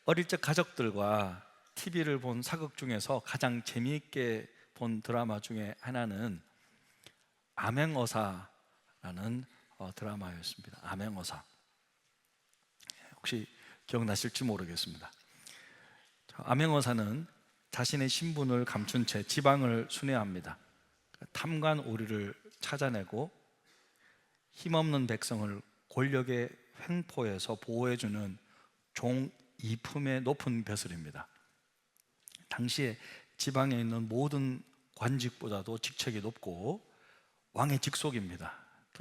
어릴 적 가족들과 TV를 본 사극 중에서 가장 재미있게 본 드라마 중에 하나는 암행어사라는 드라마였습니다. 암행어사. 혹시 기억나실지 모르겠습니다. 암행어사는 자신의 신분을 감춘 채 지방을 순회합니다. 탐관 오리를 찾아내고 힘없는 백성을 권력의 횡포에서 보호해주는 종 이품의 높은 벼슬입니다. 당시에 지방에 있는 모든 관직보다도 직책이 높고 왕의 직속입니다.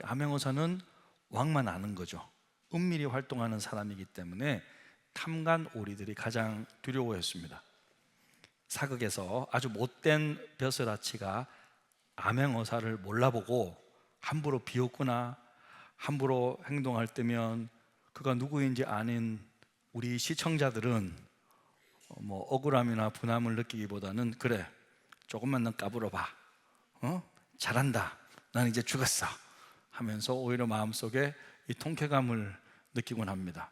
암행어사는 왕만 아는 거죠. 은밀히 활동하는 사람이기 때문에 탐관 오리들이 가장 두려워했습니다. 사극에서 아주 못된 벼슬아치가 암행어사를 몰라보고 함부로 비웃거나 함부로 행동할 때면 그가 누구인지 아닌 우리 시청자들은 억울함이나 분함을 느끼기보다는 그래, 조금만 더 까불어봐, 잘한다, 난 이제 죽었어 하면서 오히려 마음속에 이 통쾌감을 느끼곤 합니다.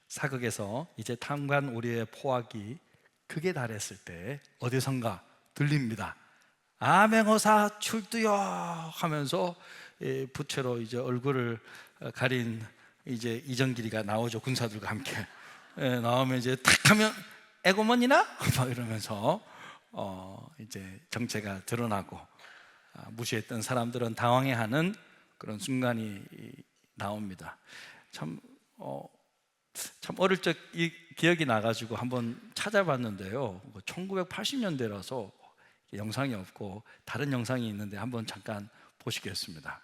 사극에서 이제 탐관 오리의 포악이 극에 달했을 때 어디선가 들립니다. 암행어사 출두요 하면서 부채로 이제 얼굴을 가린 이제 이정길이가 나오죠. 군사들과 함께 나오면 이제 탁 하면 에고먼이나 막 이러면서 이제 정체가 드러나고 무시했던 사람들은 당황해하는 그런 순간이 나옵니다. 참 어릴 적 이 기억이 나가지고 한번 찾아봤는데요. 1980년대라서 영상이 없고 다른 영상이 있는데 한번 잠깐 보시겠습니다.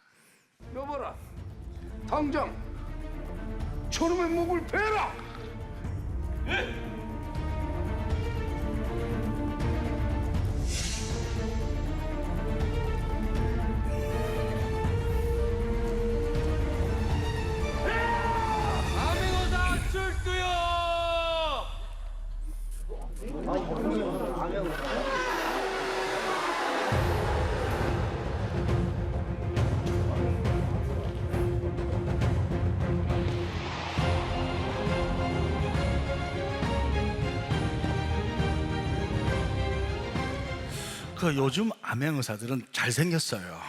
여보라, 당장 저놈의 목을 베라. 암행어사 출두요! 요즘 암행의사들은 잘생겼어요.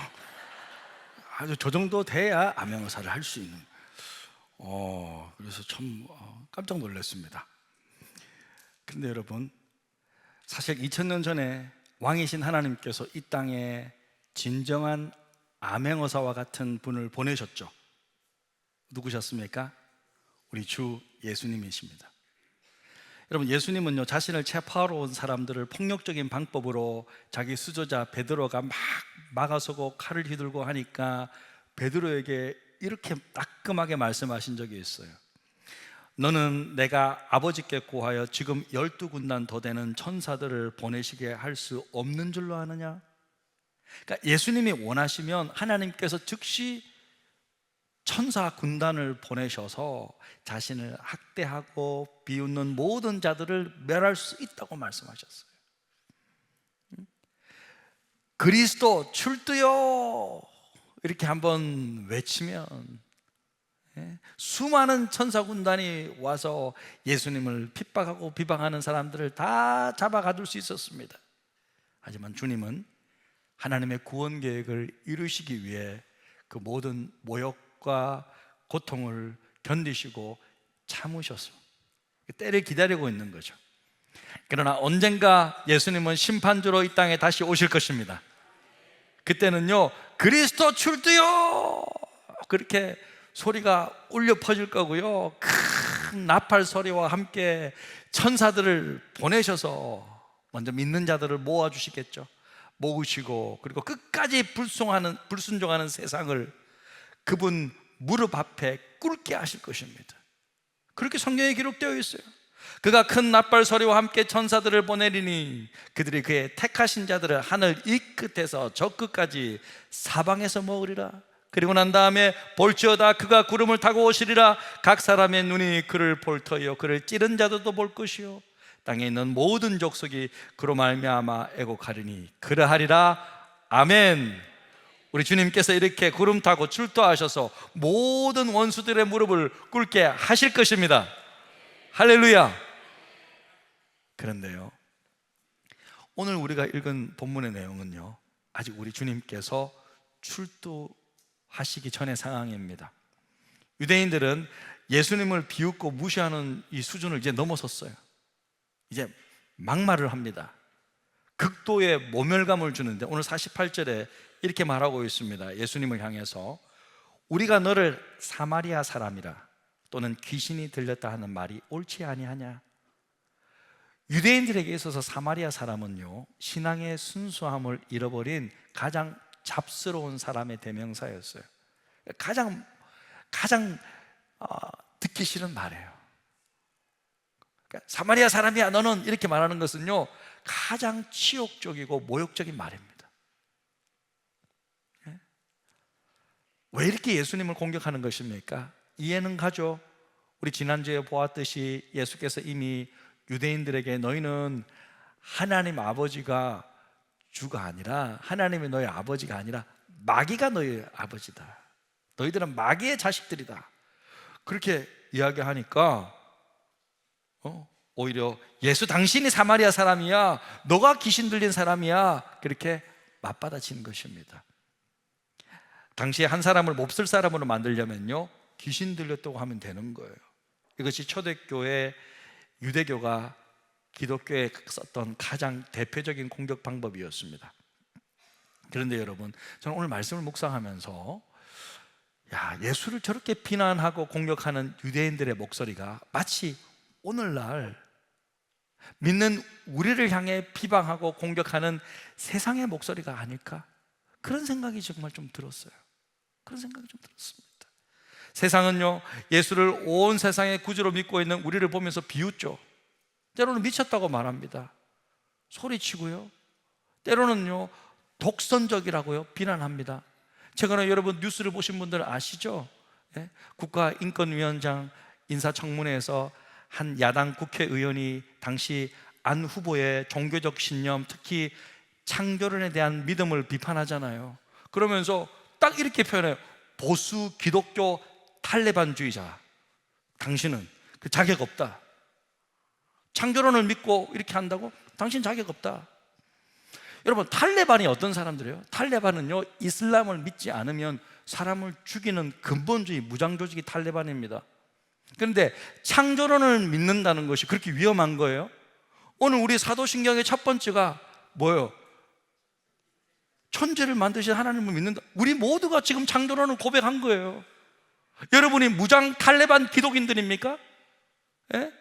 아주 저 정도 돼야 암행의사를 할 수 있는. 그래서 참 깜짝 놀랐습니다. 그런데 여러분, 사실 2000년 전에 왕이신 하나님께서 이 땅에 진정한 암행의사와 같은 분을 보내셨죠. 누구셨습니까? 우리 주 예수님이십니다. 여러분, 예수님은요, 자신을 체포하러 온 사람들을 폭력적인 방법으로 자기 수저자 베드로가 막 막아서고 칼을 휘둘고 하니까 베드로에게 이렇게 따끔하게 말씀하신 적이 있어요. 너는 내가 아버지께 구하여 지금 12군단 더 되는 천사들을 보내시게 할 수 없는 줄로 아느냐? 그러니까 예수님이 원하시면 하나님께서 즉시 천사 군단을 보내셔서 자신을 학대하고 비웃는 모든 자들을 멸할 수 있다고 말씀하셨어요. 그리스도 출두요 이렇게 한번 외치면 수많은 천사 군단이 와서 예수님을 핍박하고 비방하는 사람들을 다 잡아가둘 수 있었습니다. 하지만 주님은 하나님의 구원 계획을 이루시기 위해 그 모든 모욕과 고통을 견디시고 참으셔서 때를 기다리고 있는 거죠. 그러나 언젠가 예수님은 심판주로 이 땅에 다시 오실 것입니다. 그때는요, 그리스도 출두요 그렇게 소리가 울려 퍼질 거고요, 큰 나팔 소리와 함께 천사들을 보내셔서 먼저 믿는 자들을 모아주시겠죠. 모으시고 그리고 끝까지 불순종하는 세상을 그분 무릎 앞에 꿇게 하실 것입니다. 그렇게 성경에 기록되어 있어요. 그가 큰 나팔 소리와 함께 천사들을 보내리니 그들이 그의 택하신 자들을 하늘 이 끝에서 저 끝까지 사방에서 모으리라. 그리고 난 다음에 볼지어다 그가 구름을 타고 오시리라. 각 사람의 눈이 그를 볼 터이요 그를 찌른 자들도 볼 것이요 땅에 있는 모든 족속이 그로 말미암아 애곡하리니 그러하리라. 아멘. 우리 주님께서 이렇게 구름 타고 출두하셔서 모든 원수들의 무릎을 꿇게 하실 것입니다. 할렐루야. 그런데요, 오늘 우리가 읽은 본문의 내용은요, 아직 우리 주님께서 출두하시기 전의 상황입니다. 유대인들은 예수님을 비웃고 무시하는 이 수준을 이제 넘어섰어요. 이제 막말을 합니다. 극도의 모멸감을 주는데 오늘 48절에 이렇게 말하고 있습니다. 예수님을 향해서 우리가 너를 사마리아 사람이라 또는 귀신이 들렸다 하는 말이 옳지 아니하냐. 유대인들에게 있어서 사마리아 사람은요, 신앙의 순수함을 잃어버린 가장 잡스러운 사람의 대명사였어요. 가장 듣기 싫은 말이에요. 그러니까 사마리아 사람이야 너는, 이렇게 말하는 것은요 가장 치욕적이고 모욕적인 말입니다. 왜 이렇게 예수님을 공격하는 것입니까? 이해는 가죠. 우리 지난주에 보았듯이 예수께서 이미 유대인들에게 너희는 하나님 아버지가 주가 아니라, 하나님이 너희 아버지가 아니라 마귀가 너희 아버지다, 너희들은 마귀의 자식들이다, 그렇게 이야기하니까 오히려 예수 당신이 사마리아 사람이야, 너가 귀신 들린 사람이야, 그렇게 맞받아치는 것입니다. 당시에 한 사람을 몹쓸 사람으로 만들려면요 귀신 들렸다고 하면 되는 거예요. 이것이 초대교회 유대교가 기독교에 썼던 가장 대표적인 공격 방법이었습니다. 그런데 여러분, 저는 오늘 말씀을 묵상하면서 예수를 저렇게 비난하고 공격하는 유대인들의 목소리가 마치 오늘날 믿는 우리를 향해 비방하고 공격하는 세상의 목소리가 아닐까, 그런 생각이 정말 좀 들었어요. 그런 생각이 좀 들었습니다. 세상은요 예수를 온 세상의 구주로 믿고 있는 우리를 보면서 비웃죠. 때로는 미쳤다고 말합니다. 소리치고요, 때로는요 독선적이라고요 비난합니다. 최근에 여러분 뉴스를 보신 분들은 아시죠? 국가인권위원장 인사청문회에서 한 야당 국회의원이 당시 안 후보의 종교적 신념, 특히 창조론에 대한 믿음을 비판하잖아요. 그러면서 딱 이렇게 표현해요. 보수 기독교 탈레반주의자, 당신은 그 자격 없다. 창조론을 믿고 이렇게 한다고? 당신 자격 없다. 여러분, 탈레반이 어떤 사람들이에요? 탈레반은요 이슬람을 믿지 않으면 사람을 죽이는 근본주의 무장조직이 탈레반입니다. 그런데 창조론을 믿는다는 것이 그렇게 위험한 거예요? 오늘 우리 사도신경의 첫 번째가 뭐예요? 천재를 만드신 하나님을 믿는다. 우리 모두가 지금 창조론을 고백한 거예요. 여러분이 무장 탈레반 기독인들입니까? 예?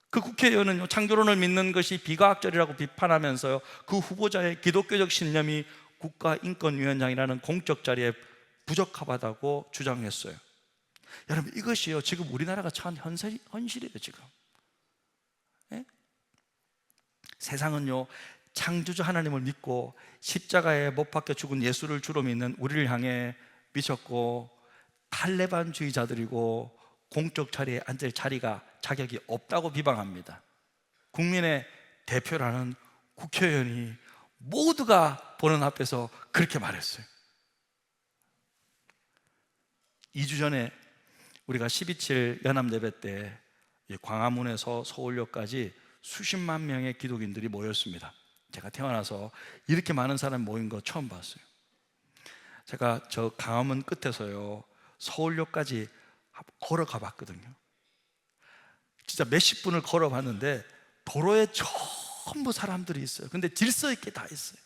그 국회의원은요 창조론을 믿는 것이 비과학적이라고 비판하면서요 그 후보자의 기독교적 신념이 국가인권위원장이라는 공적 자리에 부적합하다고 주장했어요. 여러분, 이것이요 지금 우리나라가 처한 현실이에요. 지금 세상은요 창조주 하나님을 믿고 십자가에 못 박혀 죽은 예수를 주로 믿는 우리를 향해 미쳤고 탈레반주의자들이고 공적 자리에 앉을 자격이 없다고 비방합니다. 국민의 대표라는 국회의원이 모두가 보는 앞에서 그렇게 말했어요. 2주 전에 우리가 12.7 연합예배 때 광화문에서 서울역까지 수십만 명의 기독인들이 모였습니다. 제가 태어나서 이렇게 많은 사람이 모인 거 처음 봤어요. 제가 저 광화문 끝에서요 서울역까지 걸어가 봤거든요. 진짜 몇십 분을 걸어봤는데 도로에 전부 사람들이 있어요. 근데 질서 있게 다 있어요.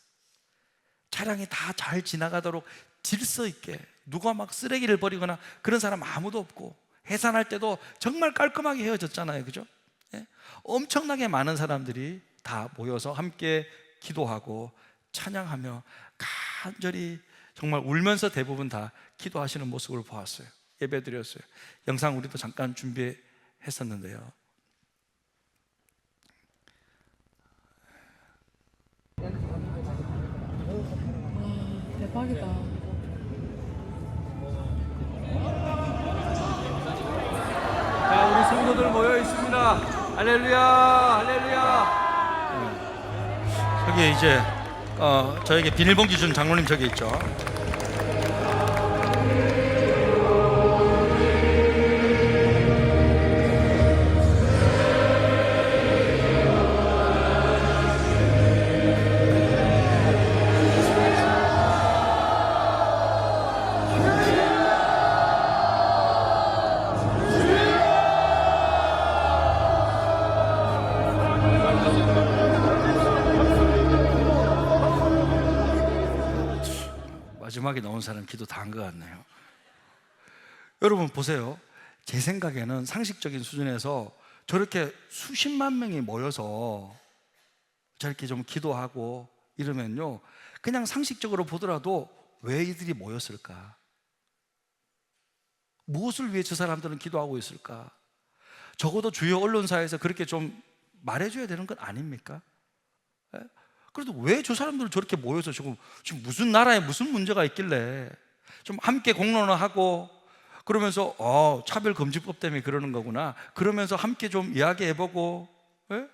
차량이 다 잘 지나가도록 질서 있게, 누가 막 쓰레기를 버리거나 그런 사람 아무도 없고, 해산할 때도 정말 깔끔하게 헤어졌잖아요. 그죠? 예? 엄청나게 많은 사람들이 다 모여서 함께 기도하고 찬양하며 간절히 정말 울면서 대부분 다 기도하시는 모습을 보았어요. 예배드렸어요. 영상 우리도 잠깐 준비했었는데요. 대박이다. 자, 우리 성도들 모여 있습니다. 할렐루야, 할렐루야. 저기 이제 저에게 비닐봉지 준 장로님 저기 있죠. 마지막에 나온 사람 기도 다 한 것 같네요. 여러분 보세요. 제 생각에는 상식적인 수준에서 저렇게 수십만 명이 모여서 저렇게 좀 기도하고 이러면요, 그냥 상식적으로 보더라도 왜 이들이 모였을까? 무엇을 위해 저 사람들은 기도하고 있을까? 적어도 주요 언론사에서 그렇게 좀 말해줘야 되는 것 아닙니까? 예? 그래도 왜 저 사람들은 저렇게 모여서 지금 무슨 나라에 무슨 문제가 있길래 좀 함께 공론을 하고 그러면서 차별금지법 때문에 그러는 거구나, 그러면서 함께 좀 이야기해보고, 예?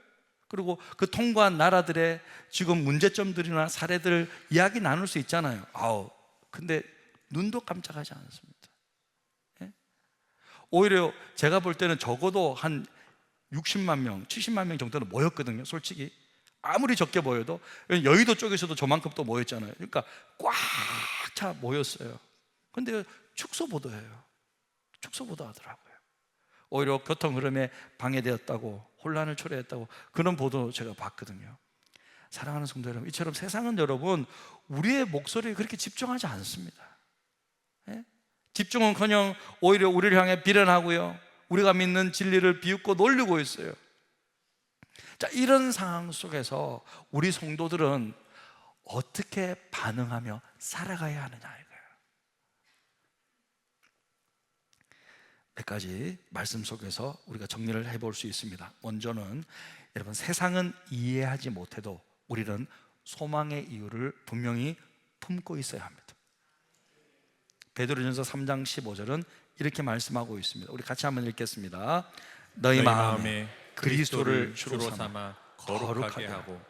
그리고 그 통과한 나라들의 지금 문제점들이나 사례들 이야기 나눌 수 있잖아요. 근데 눈도 깜짝하지 않습니다. 예? 오히려 제가 볼 때는 적어도 한 60만 명, 70만 명 정도는 모였거든요. 솔직히 아무리 적게 보여도. 여의도 쪽에서도 저만큼 또 모였잖아요. 그러니까 꽉 차 모였어요. 근데 축소보도예요. 축소보도하더라고요. 오히려 교통 흐름에 방해되었다고, 혼란을 초래했다고, 그런 보도 제가 봤거든요. 사랑하는 성도 여러분, 이처럼 세상은 여러분 우리의 목소리에 그렇게 집중하지 않습니다. 예? 집중은커녕 오히려 우리를 향해 비난하고요, 우리가 믿는 진리를 비웃고 놀리고 있어요. 자, 이런 상황 속에서 우리 성도들은 어떻게 반응하며 살아가야 하느냐 이거예요. 몇 가지 말씀 속에서 우리가 정리를 해볼 수 있습니다. 먼저는 여러분, 세상은 이해하지 못해도 우리는 소망의 이유를 분명히 품고 있어야 합니다. 베드로전서 3장 15절은 이렇게 말씀하고 있습니다. 우리 같이 한번 읽겠습니다. 너희 마음에 그리스도를 주로 삼아 거룩하게 하고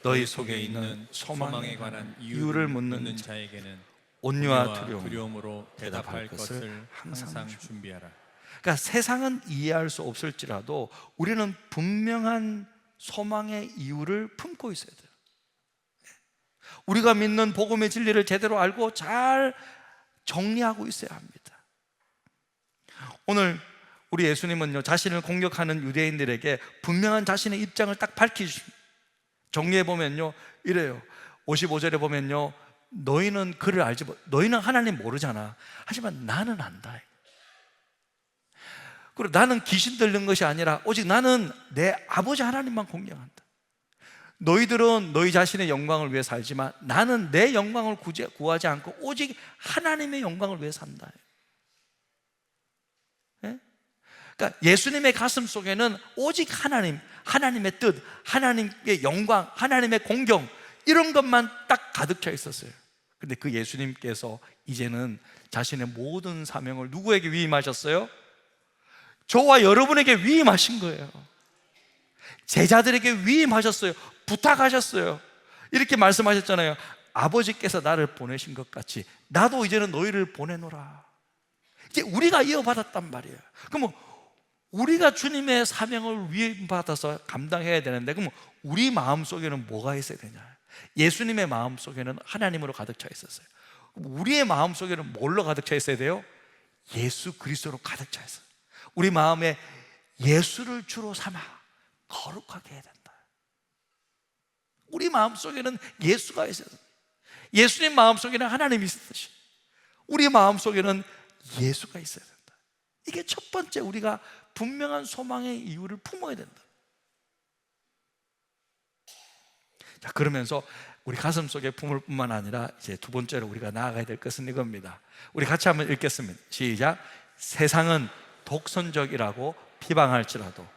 너희 속에 있는 소망에 관한 이유를 묻는 자에게는 온유와 두려움으로 대답할 것을 항상 준비하라. 그러니까 세상은 이해할 수 없을지라도 우리는 분명한 소망의 이유를 품고 있어야 돼요. 우리가 믿는 복음의 진리를 제대로 알고 잘 정리하고 있어야 합니다. 오늘 우리 예수님은요, 자신을 공격하는 유대인들에게 분명한 자신의 입장을 딱 밝히십니다. 정리해 보면요, 이래요. 55절에 보면요, 너희는 그를 알지 못, 너희는 하나님 모르잖아. 하지만 나는 안다. 그리고 나는 귀신 들린 것이 아니라 오직 나는 내 아버지 하나님만 공경한다. 너희들은 너희 자신의 영광을 위해 살지만 나는 내 영광을 구하지 않고 오직 하나님의 영광을 위해 산다. 예? 그러니까 예수님의 가슴 속에는 오직 하나님, 하나님의 뜻, 하나님의 영광, 하나님의 공경, 이런 것만 딱 가득 차 있었어요. 근데 그 예수님께서 이제는 자신의 모든 사명을 누구에게 위임하셨어요? 저와 여러분에게 위임하신 거예요. 제자들에게 위임하셨어요. 부탁하셨어요. 이렇게 말씀하셨잖아요. 아버지께서 나를 보내신 것 같이 나도 이제는 너희를 보내노라. 이제 우리가 이어받았단 말이에요. 그럼 우리가 주님의 사명을 위임받아서 감당해야 되는데, 그럼 우리 마음속에는 뭐가 있어야 되냐? 예수님의 마음속에는 하나님으로 가득 차 있었어요. 그럼 우리의 마음속에는 뭘로 가득 차 있어야 돼요? 예수 그리스도로 가득 차 있어요. 우리 마음에 예수를 주로 삼아 거룩하게 해야 된다. 우리 마음속에는 예수가 있어요. 예수님 마음속에는 하나님이 있듯이 우리 마음속에는 예수가 있어야 된다. 이게 첫 번째, 우리가 분명한 소망의 이유를 품어야 된다. 자, 그러면서 우리 가슴 속에 품을 뿐만 아니라 이제 두 번째로 우리가 나아가야 될 것은 이겁니다. 우리 같이 한번 읽겠습니다. 시작. 세상은 독선적이라고 비방할지라도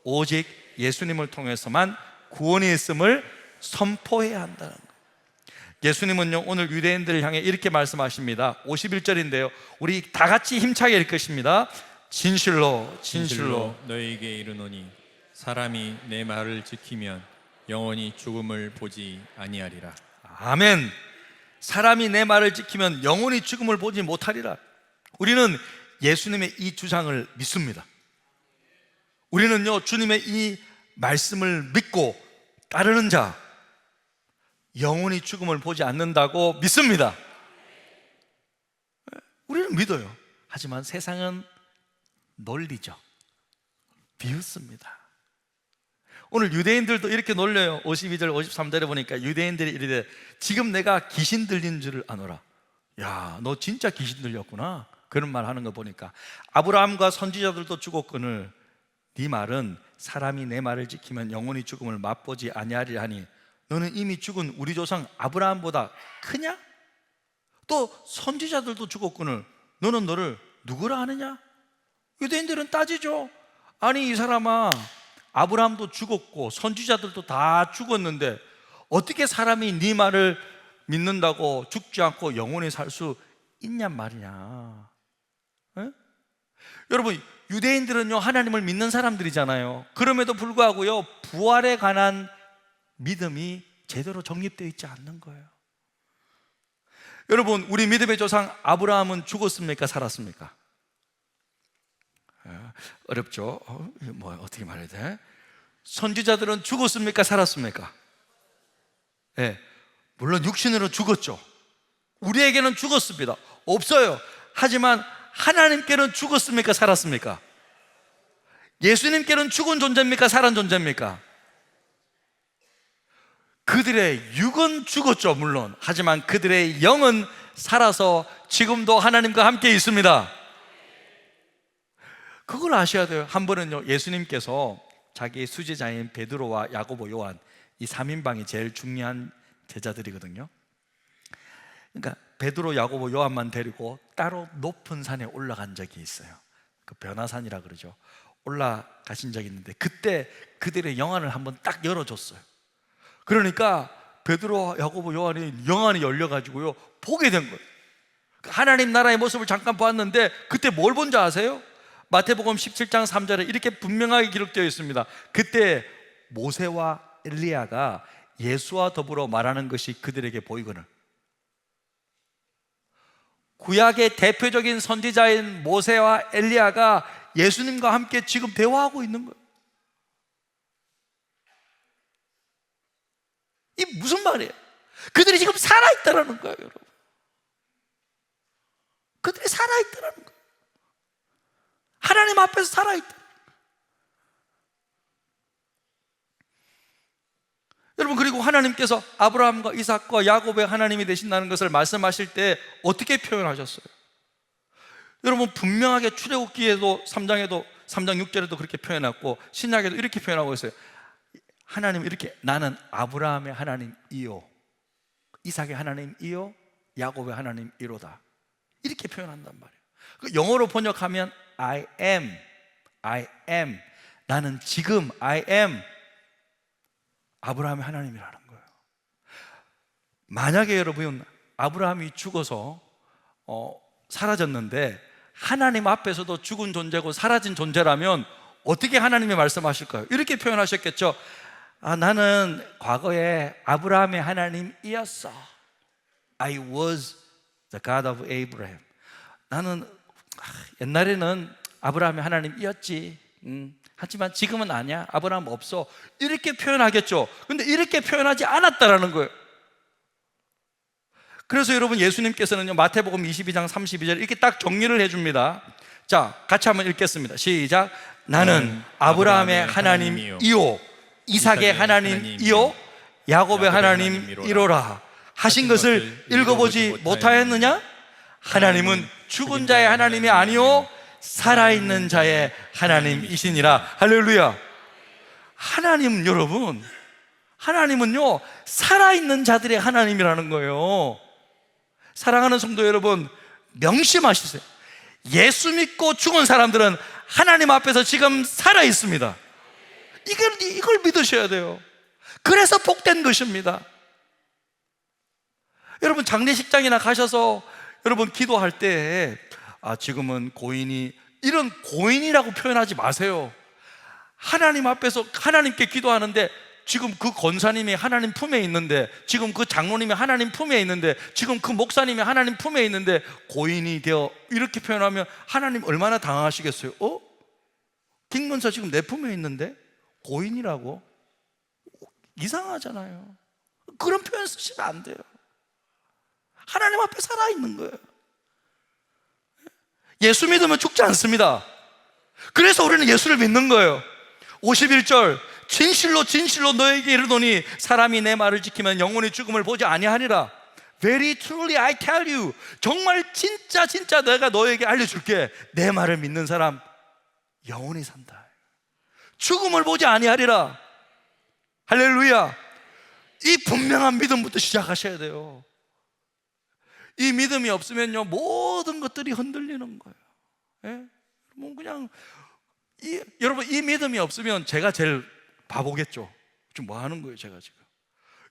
오직 예수님을 통해서만 구원이 있음을 선포해야 한다는 거예요. 예수님은요, 오늘 유대인들을 향해 이렇게 말씀하십니다. 51절인데요 우리 다 같이 힘차게 읽을 것입니다. 진실로 진실로 너희에게 이르노니 사람이 내 말을 지키면 영원히 죽음을 보지 아니하리라. 아멘. 사람이 내 말을 지키면 영원히 죽음을 보지 못하리라. 우리는 예수님의 이 주장을 믿습니다. 우리는요, 주님의 이 말씀을 믿고 따르는 자 영원히 죽음을 보지 않는다고 믿습니다. 우리는 믿어요. 하지만 세상은 놀리죠. 비웃습니다. 오늘 유대인들도 이렇게 놀려요. 52절 53절에 보니까 유대인들이 이르되 지금 내가 귀신 들린 줄을 아노라. 야, 너 진짜 귀신 들렸구나. 그런 말 하는 거 보니까 아브라함과 선지자들도 죽었거늘 네 말은 사람이 내 말을 지키면 영원히 죽음을 맛보지 아니하리라 하니 너는 이미 죽은 우리 조상 아브라함보다 크냐? 또 선지자들도 죽었거늘 너는 너를 누구라 하느냐? 유대인들은 따지죠. 아니 이 사람아, 아브라함도 죽었고 선지자들도 다 죽었는데 어떻게 사람이 네 말을 믿는다고 죽지 않고 영원히 살 수 있냔 말이냐. 에? 여러분, 유대인들은요 하나님을 믿는 사람들이잖아요. 그럼에도 불구하고요 부활에 관한 믿음이 제대로 정립되어 있지 않는 거예요. 여러분, 우리 믿음의 조상 아브라함은 죽었습니까? 살았습니까? 어렵죠? 어떻게 말해야 돼? 선지자들은 죽었습니까? 살았습니까? 네, 물론 육신으로 죽었죠. 우리에게는 죽었습니다. 없어요. 하지만 하나님께는 죽었습니까? 살았습니까? 예수님께는 죽은 존재입니까? 살은 존재입니까? 그들의 육은 죽었죠, 물론. 하지만 그들의 영은 살아서 지금도 하나님과 함께 있습니다. 그걸 아셔야 돼요. 한 번은요 예수님께서 자기 수제자인 베드로와 야고보, 요한 이 3인방이 제일 중요한 제자들이거든요. 그러니까 베드로, 야고보, 요한만 데리고 따로 높은 산에 올라간 적이 있어요. 그 변화산이라 그러죠. 올라가신 적이 있는데 그때 그들의 영안을 한번 딱 열어줬어요. 그러니까 베드로, 야고보, 요한이 영안이 열려가지고요 보게 된 거예요. 하나님 나라의 모습을 잠깐 보았는데 그때 뭘 본지 아세요? 마태복음 17장 3절에 이렇게 분명하게 기록되어 있습니다. 그때 모세와 엘리야가 예수와 더불어 말하는 것이 그들에게 보이거늘. 구약의 대표적인 선지자인 모세와 엘리야가 예수님과 함께 지금 대화하고 있는 거예요. 이게 무슨 말이에요? 그들이 지금 살아있다라는 거예요, 여러분. 그들이 살아있다라는 거예요. 하나님 앞에서 살아있다. 여러분, 그리고 하나님께서 아브라함과 이삭과 야곱의 하나님이 되신다는 것을 말씀하실 때 어떻게 표현하셨어요? 여러분, 분명하게 출애굽기에도 3장 6절에도 그렇게 표현했고 신약에도 이렇게 표현하고 있어요. 하나님 이렇게, 나는 아브라함의 하나님이요 이삭의 하나님이요 야곱의 하나님이로다, 이렇게 표현한단 말이에요. 영어로 번역하면 I am, 나는 지금 I am 아브라함의 하나님이라는 거예요. 만약에 여러분 아브라함이 죽어서 사라졌는데 하나님 앞에서도 죽은 존재고 사라진 존재라면 어떻게 하나님이 말씀하실까요? 이렇게 표현하셨겠죠. 나는 과거에 아브라함의 하나님이었어. I was the God of Abraham. 나는 옛날에는 아브라함의 하나님이었지. 하지만 지금은 아니야. 아브라함 없어. 이렇게 표현하겠죠. 근데 이렇게 표현하지 않았다라는 거예요. 그래서 여러분, 예수님께서는요 마태복음 22장 32절 이렇게 딱 정리를 해줍니다. 자, 같이 한번 읽겠습니다. 시작. 나는 아브라함의 하나님이요 이삭의 하나님이요 야곱의 하나님이로라 하신 것을 읽어보지 못하였느냐? 하나님은 죽은 자의 하나님이 아니요 살아있는 자의 하나님이시니라. 할렐루야. 하나님, 여러분, 하나님은요 살아있는 자들의 하나님이라는 거예요. 사랑하는 성도 여러분, 명심하시세요. 예수 믿고 죽은 사람들은 하나님 앞에서 지금 살아있습니다. 이걸 믿으셔야 돼요. 그래서 복된 것입니다. 여러분, 장례식장이나 가셔서 여러분 기도할 때 지금은 고인이, 이런 고인이라고 표현하지 마세요. 하나님 앞에서 하나님께 기도하는데 지금 그 권사님이 하나님 품에 있는데, 지금 그 장로님이 하나님 품에 있는데, 지금 그 목사님이 하나님 품에 있는데 고인이 되어 이렇게 표현하면 하나님 얼마나 당황하시겠어요? 김 권사 지금 내 품에 있는데 고인이라고? 이상하잖아요. 그런 표현 쓰시면 안 돼요. 하나님 앞에 살아있는 거예요. 예수 믿으면 죽지 않습니다. 그래서 우리는 예수를 믿는 거예요. 51절, 진실로 진실로 너에게 이르노니 사람이 내 말을 지키면 영원히 죽음을 보지 아니하니라. Very truly I tell you, 정말 진짜 내가 너에게 알려줄게. 내 말을 믿는 사람 영원히 산다. 죽음을 보지 아니하리라. 할렐루야. 이 분명한 믿음부터 시작하셔야 돼요. 이 믿음이 없으면요, 모든 것들이 흔들리는 거예요. 예? 뭐 그냥 여러분, 이 믿음이 없으면 제가 제일 바보겠죠. 지금 뭐 하는 거예요, 제가 지금?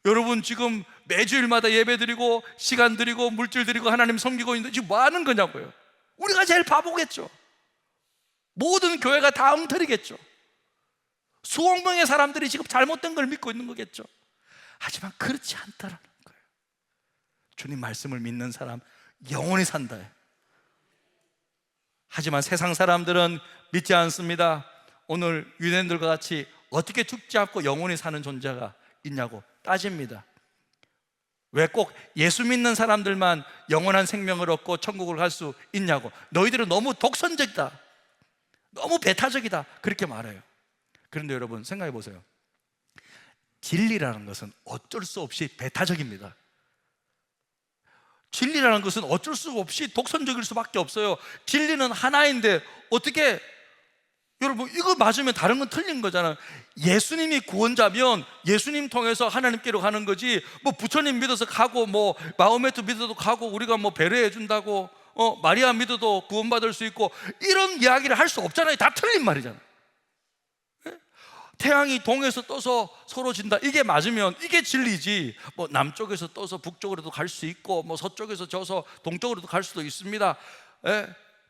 여러분 지금 매주일마다 예배 드리고 시간 드리고 물질 드리고 하나님 섬기고 있는데 지금 뭐 하는 거냐고요. 우리가 제일 바보겠죠. 모든 교회가 다 엉터리겠죠. 수억 명의 사람들이 지금 잘못된 걸 믿고 있는 거겠죠. 하지만 그렇지 않다라는 거예요. 주님 말씀을 믿는 사람 영원히 산다. 하지만 세상 사람들은 믿지 않습니다. 오늘 유대인들과 같이 어떻게 죽지 않고 영원히 사는 존재가 있냐고 따집니다. 왜 꼭 예수 믿는 사람들만 영원한 생명을 얻고 천국을 갈 수 있냐고. 너희들은 너무 독선적이다, 너무 배타적이다, 그렇게 말해요. 그런데 여러분 생각해 보세요. 진리라는 것은 어쩔 수 없이 배타적입니다. 진리라는 것은 어쩔 수 없이 독선적일 수밖에 없어요. 진리는 하나인데 어떻게, 여러분 이거 맞으면 다른 건 틀린 거잖아요. 예수님이 구원자면 예수님 통해서 하나님께로 가는 거지, 뭐 부처님 믿어서 가고 뭐 마호메트 믿어도 가고 우리가 뭐 배려해 준다고 마리아 믿어도 구원받을 수 있고 이런 이야기를 할 수 없잖아요. 다 틀린 말이잖아요. 태양이 동에서 떠서 서로 진다, 이게 맞으면 이게 진리지, 뭐 남쪽에서 떠서 북쪽으로도 갈 수 있고 뭐 서쪽에서 져서 동쪽으로도 갈 수도 있습니다.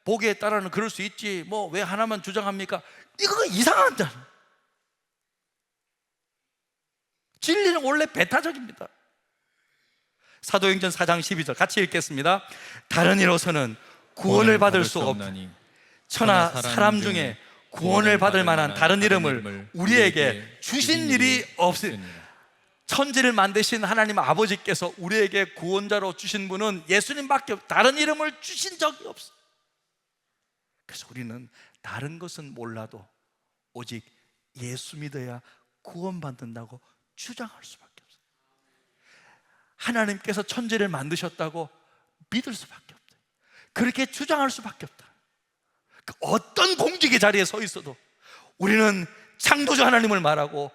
보기에 따라는 그럴 수 있지, 뭐 왜 하나만 주장합니까? 이거가 이상하잖아. 진리는 원래 배타적입니다. 사도행전 4장 12절 같이 읽겠습니다. 다른 이로서는 구원을 받을 수 없나니 천하 사람 중에 구원을 받을 만한 다른 이름을 우리에게 주신 일이 없으니. 천지를 만드신 하나님 아버지께서 우리에게 구원자로 주신 분은 예수님밖에 다른 이름을 주신 적이 없어요. 그래서 우리는 다른 것은 몰라도 오직 예수 믿어야 구원받는다고 주장할 수밖에 없어요. 하나님께서 천지를 만드셨다고 믿을 수밖에 없어요. 그렇게 주장할 수밖에 없다. 어떤 공직의 자리에 서 있어도 우리는 창조주 하나님을 말하고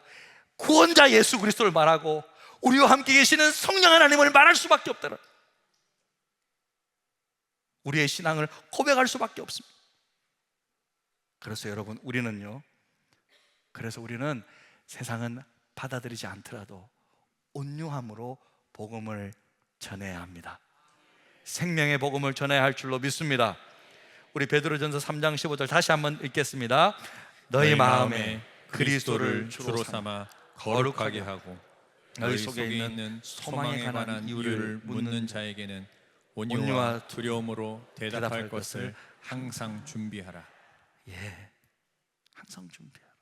구원자 예수 그리스도를 말하고 우리와 함께 계시는 성령 하나님을 말할 수밖에 없다는, 우리의 신앙을 고백할 수밖에 없습니다. 그래서 여러분 우리는 세상은 받아들이지 않더라도 온유함으로 복음을 전해야 합니다. 생명의 복음을 전해야 할 줄로 믿습니다. 우리 베드로전서 3장 15절 다시 한번 읽겠습니다. 너희 마음에 그리스도를 주로 삼아 거룩하게 하고 너희 속에 있는 소망에 관한 이유를 묻는 자에게는 온유와 두려움으로 대답할 것을 항상 준비하라. 항상 준비하라.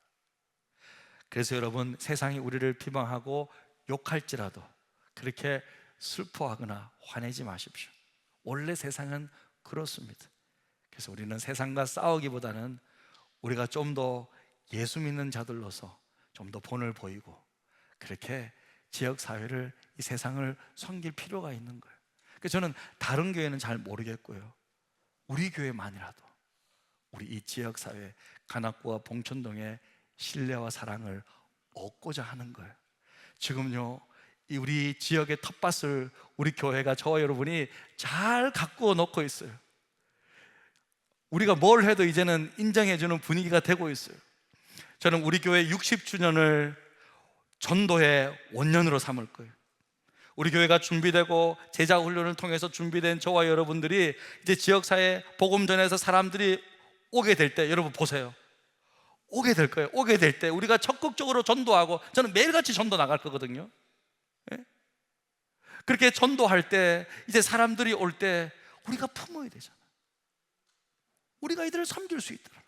그래서 여러분 세상이 우리를 비방하고 욕할지라도 그렇게 슬퍼하거나 화내지 마십시오. 원래 세상은 그렇습니다. 그래서 우리는 세상과 싸우기보다는 우리가 좀 더 예수 믿는 자들로서 좀 더 본을 보이고 그렇게 지역사회를, 이 세상을 섬길 필요가 있는 거예요. 그래서 저는 다른 교회는 잘 모르겠고요, 우리 교회만이라도 우리 이 지역사회 관악구와 봉천동의 신뢰와 사랑을 얻고자 하는 거예요. 지금요 이 우리 지역의 텃밭을 우리 교회가, 저와 여러분이 잘 가꾸어 놓고 있어요. 우리가 뭘 해도 이제는 인정해주는 분위기가 되고 있어요. 저는 우리 교회 60주년을 전도의 원년으로 삼을 거예요. 우리 교회가 준비되고 제자훈련을 통해서 준비된 저와 여러분들이 이제 지역사회 복음 전해서 사람들이 오게 될 때, 여러분 보세요, 오게 될 거예요. 오게 될 때 우리가 적극적으로 전도하고, 저는 매일같이 전도 나갈 거거든요. 그렇게 전도할 때 이제 사람들이 올 때 우리가 품어야 되잖아요. 우리가 이들을 섬길 수 있다는 거예요.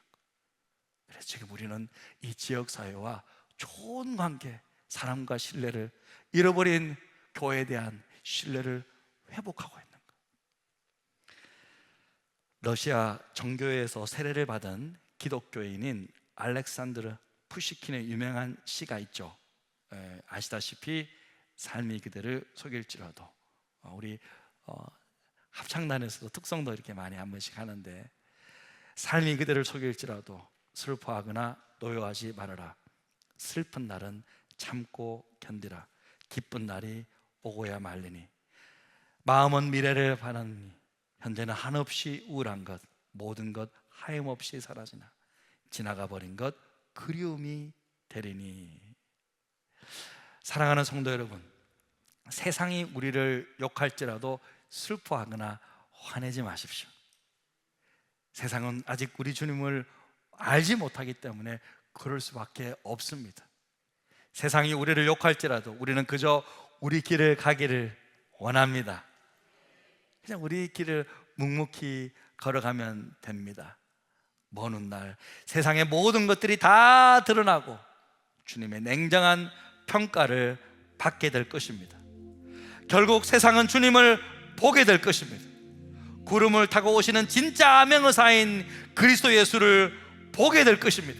그래서 지금 우리는 이 지역사회와 좋은 관계, 사랑과 신뢰를, 잃어버린 교회에 대한 신뢰를 회복하고 있는 거예요. 러시아 정교회에서 세례를 받은 기독교인인 알렉산드르 푸시킨의 유명한 시가 있죠. 아시다시피 삶이 그대를 속일지라도 우리 합창단에서도 특성도 이렇게 많이 한 번씩 하는데, 삶이 그대를 속일지라도 슬퍼하거나 노여하지 말아라. 슬픈 날은 참고 견디라. 기쁜 날이 오고야 말리니. 마음은 미래를 바라니 현재는 한없이 우울한 것, 모든 것 하염없이 사라지나 지나가 버린 것 그리움이 되리니. 사랑하는 성도 여러분, 세상이 우리를 욕할지라도 슬퍼하거나 화내지 마십시오. 세상은 아직 우리 주님을 알지 못하기 때문에 그럴 수밖에 없습니다. 세상이 우리를 욕할지라도 우리는 그저 우리 길을 가기를 원합니다. 그냥 우리 길을 묵묵히 걸어가면 됩니다. 먼 훗날 세상의 모든 것들이 다 드러나고 주님의 냉정한 평가를 받게 될 것입니다. 결국 세상은 주님을 보게 될 것입니다. 구름을 타고 오시는 진짜 명의사인 그리스도 예수를 보게 될 것입니다.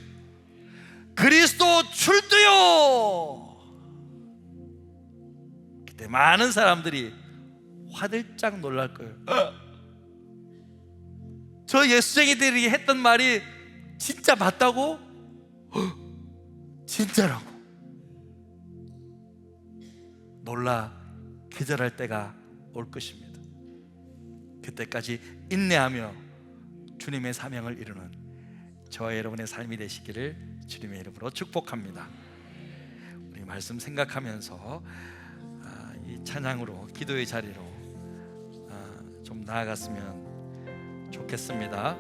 그리스도 출두요! 그때 많은 사람들이 화들짝 놀랄 거예요. 저 예수쟁이들이 했던 말이 진짜 맞다고? 진짜라고? 놀라 기절할 때가 올 것입니다. 그때까지 인내하며 주님의 사명을 이루는 저와 여러분의 삶이 되시기를 주님의 이름으로 축복합니다. 우리 말씀 생각하면서 이 찬양으로 기도의 자리로 좀 나아갔으면 좋겠습니다.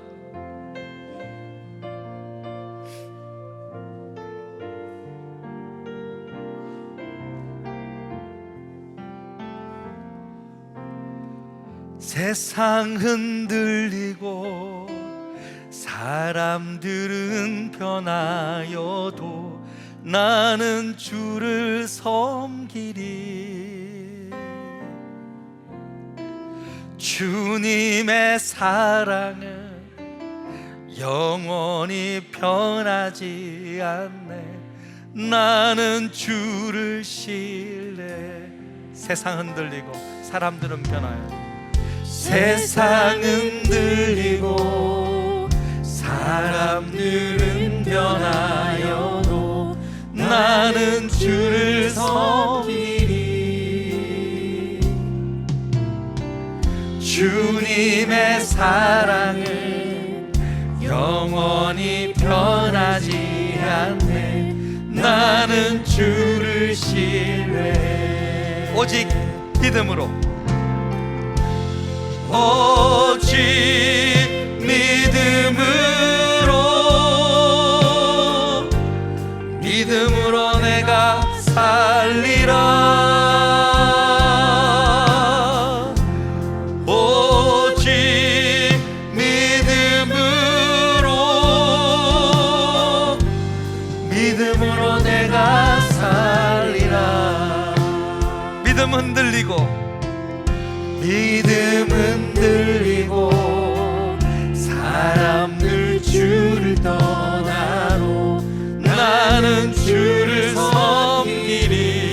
세상 흔들리고 사람들은 변하여도 나는 주를 섬기리. 주님의 사랑은 영원히 변하지 않네. 나는 주를 신뢰. 세상 흔들리고 사람들은 변하여, 세상 흔들리고 사람들은 변하여도 나는 주를 섬기리. 주님의 사랑은 영원히 변하지 않네. 나는 주를 신뢰. 오직 믿음으로, 오직 믿음으로, 믿음으로 내가 살리라. 오직 믿음으로, 믿음으로 내가 살리라. 믿음 흔들리고, 믿음 흔들리고 사람들 주를 떠나로 나는 주를 섬기리.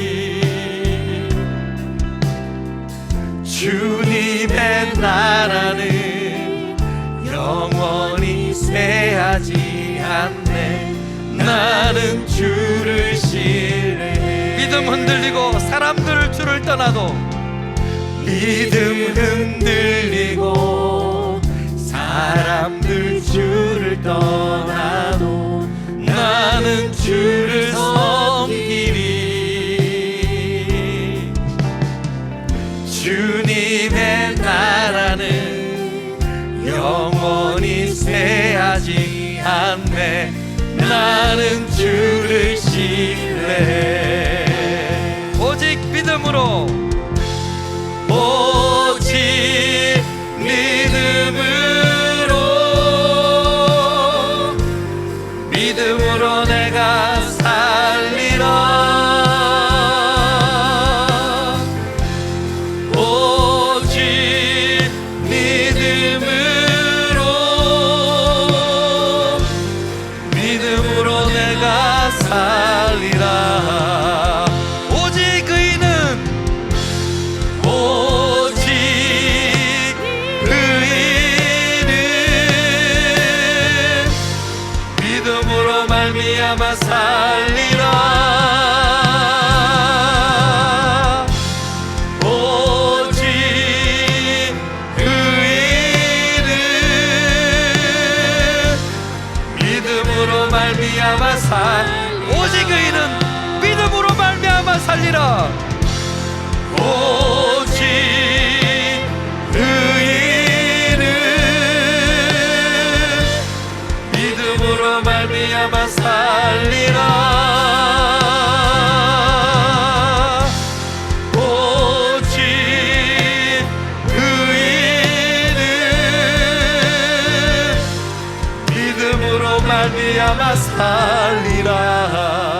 주님의 나라는 영원히 쇠하지 않네. 나는 주를 신뢰해. 믿음 흔들리고 사람들 주를 떠나도, 믿음 흔들리고 사람들 주를 떠나도 나는 주를 섬기리. 주님의 나라는 영원히 쇠하지 않네. 나는 주를 신뢰해. 오직 믿음으로, 오직 믿음으로, 믿음으로 내가 살리라. 오직 믿음으로, 믿음으로 내가 살리라. 오직 의인은 말미암아 살리라. 오직 의인은 믿음으로 말미암아 오직 의인은 믿음으로 말미암아 살리라. 오직 의인은 믿음으로 말미암아 살리라. 오직 의인은 믿음으로 말미암아 살리라.